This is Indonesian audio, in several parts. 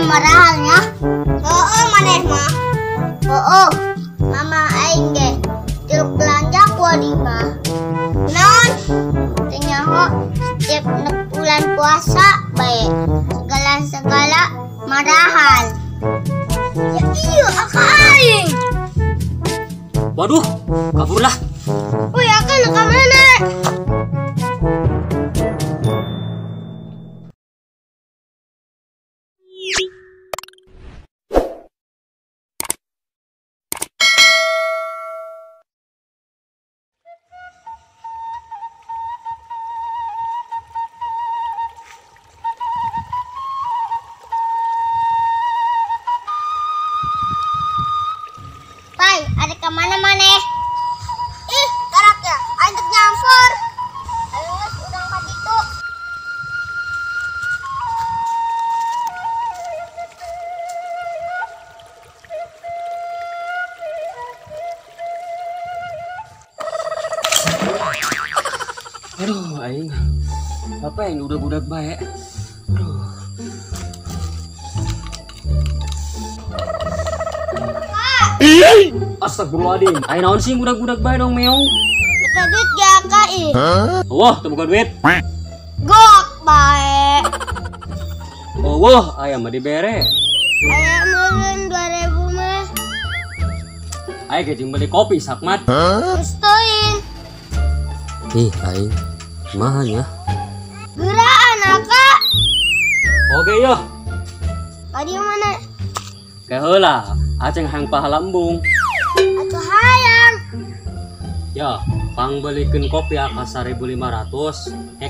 marahalnya. Maneh mah. Mama aing ge. Tiluk belanja ku di mah. Non. Tenyaho setiap bulan puasa bae. Segala marahal. Ya iya akak aing. Waduh, kabur lah. Woi akak nak mana? Pai, ada kemana maneh? Ih, karak ya, ayo nyampur. Ayo udah angkat itu. Aduh, aing. Apa yang udah budak baik? Aduh. Astagfirullahaladzim. Aing naon sih budak-budak baik dong meong. Kita duit ya kak ih. Wah, teu buka duit. Gok bae. Oh, wah, aya mah dibere. Ayah mulun 2000 mah. Aing kecing beli kopi sakmat. Gustoin. Ih, aing. Mahanya. Geraan kak. Oke yo. Tadi mana? Kayak heula, aceng hang pahala embung. Atuh hayang. Ya, pang belikeun kopi aka 1.500.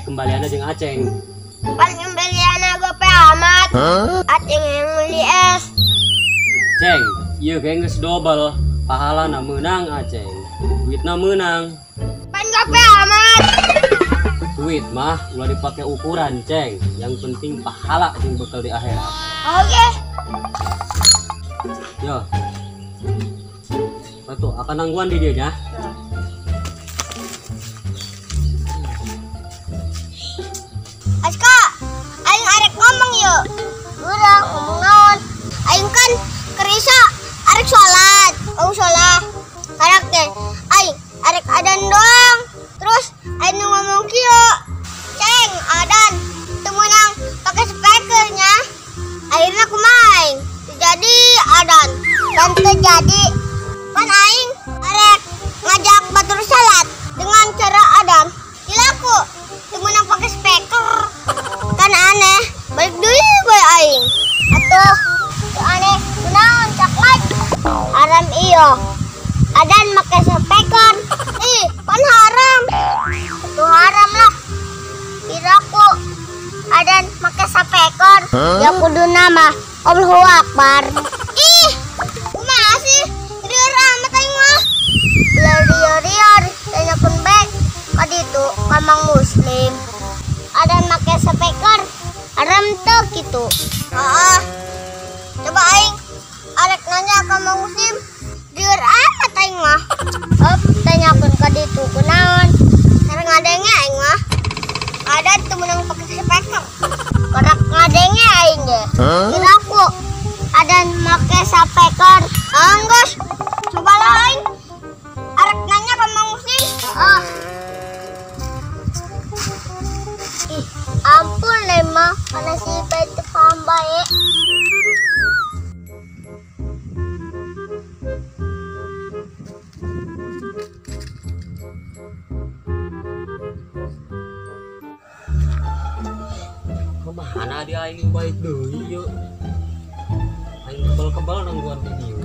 Kembalianna jeung aceng. Paling belian gope amat. Acing yang beli es. Ceng, ieu ge geus double. Pahalana meunang aceng. Duitna meunang. Pan gope amat. Duit mah ulah dipakai ukuran, Ceng. Yang penting pahala jeung bekal di akhirat. Oke. Yo. Betul, akan nangguan di dia nya. Aska, aing arek ngomong yuk. Urang ngomong naon? Aing kan kerisa arek sholat. Mau sholat. Karak teh. Aing arek adan doang. Terus aing ngomong kieu. Ceng, adan temenang pakai speakernya. Akhirnya kumain. Jadi adan dan terjadi kan aing arek ngajak batur salat dengan cara adan. Dilaku temenang pakai speaker. Kan aneh, balik deui bae aing. Atuh, teu aneh kunaon caklat. Haram iyo. Adan make speaker. Ih, kan haram. Itu haram lah. Kiraku adan make speaker. Ya kudu nama Allahu Akbar. Ih, kumaha sih? Rieur amat aing mah. Lieur-lieur tanyakeun bae ka ditu ka Mang Muslim. Adan make speaker haram teu kitu. Heeh. Coba aing arek nanya ka Mang Muslim. Rieur amat aing mah. Tanyakeun ka ditu kunaon? Cara ngadenge aing mah. Adan teu meunang pake speaker. Korak ngadenge aing ge. Kiraku adan make speaker. Anggus. Coba lain. Arek nanya ka Mang Muslim. Ih, ampun lemah karena si bete paham bae. Kemana dia aing baik deui yeuh. Aing kebal-kebal nangguan video.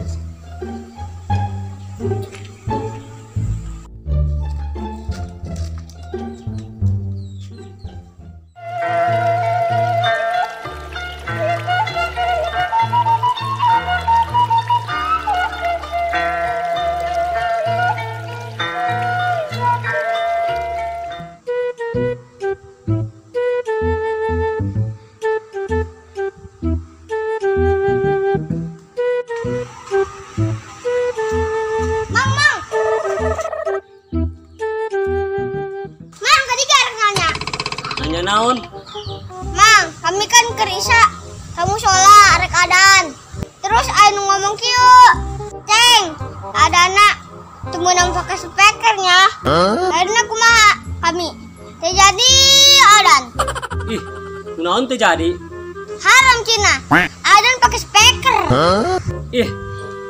Mang, kami kan kerisa kamu sholat arek adan. Terus anu ngomong kieu, Ceng, adana temenang pakai speakernya. Akhirnya kumaha kami terjadi adan. Ih, kunaon teh jadi? Haram Cina, adan pakai speaker. Ih,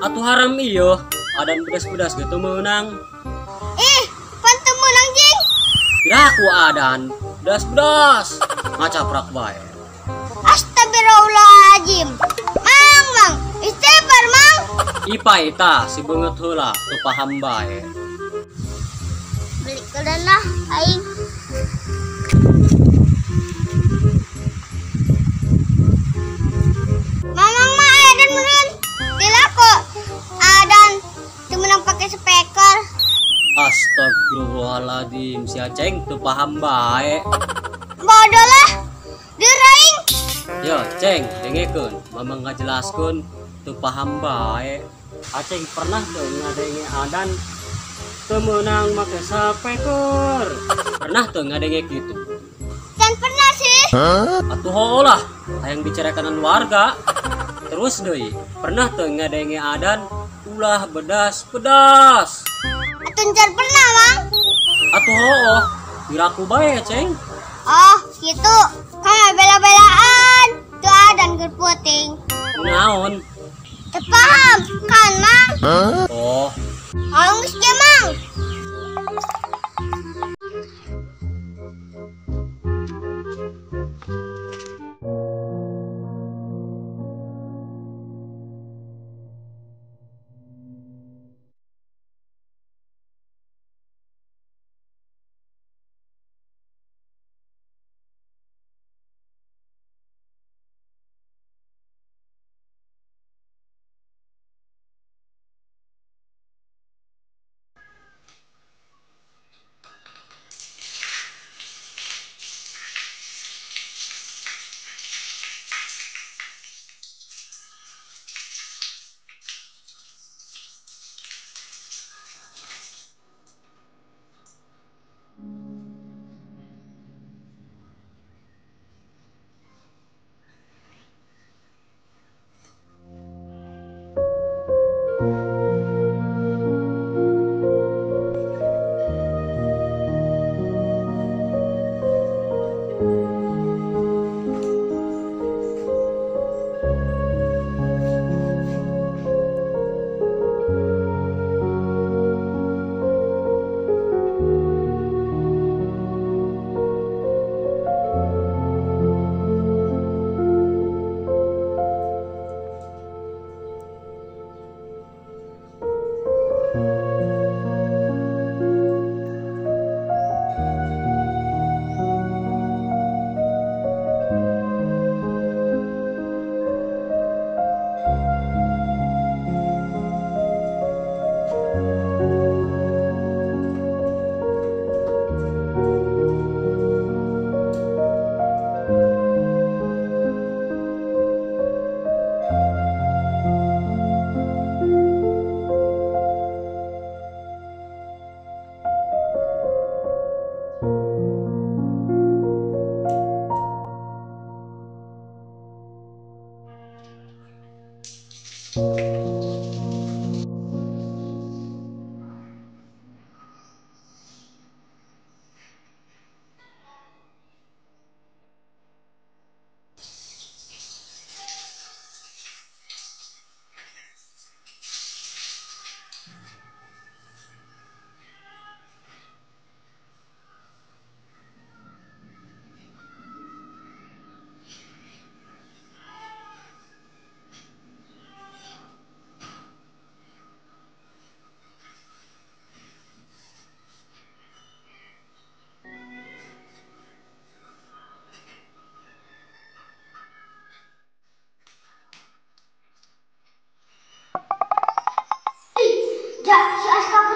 atuh haram iyo. Adan pedas-pedas gitu menang. Ih, pan temenang Jing. Kiraku adan pedas-pedas. Ngacaprak bae. Astagfirullahaladzim. Mang, istighfar mang. Ipa ita si beungeut heula teu paham bae. Beli keudana aing. Mamang mah adan meureun. Dilako adan teu meunang pakai speaker. Astagfirullahaladzim, si Aceng teu paham bae. Bodoh lah. Diraing. Yo, Ceng, dengekeun, mamang ngajelaskeun teu paham bae. Aceng pernah teu ngadenge adan teu meunang make speaker. Pernah teu ngadenge kitu? Dan pernah sih. Atuh heuh lah, hayang dicerekanan warga. Terus deui, pernah teu ngadenge adan ulah bedas-pedas? Atunjar pernah mang. Atuh heuh, diraku bae, Ceng. Oh, gitu. Kayak bela-belaan. Tuh adan keur puting. Naon? Teu paham kan mang? Oh, Geus ge mang.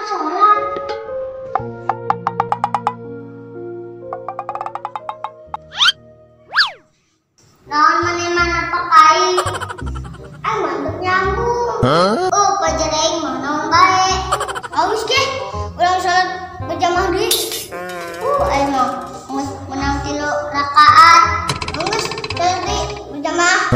sholat. Naon mana pakai? Mantep nyambung. Pajareng mah naon bae. Aus ge, urang sholat berjamaah deui. Emang menang 3 rakaat. Geus tadi berjamaah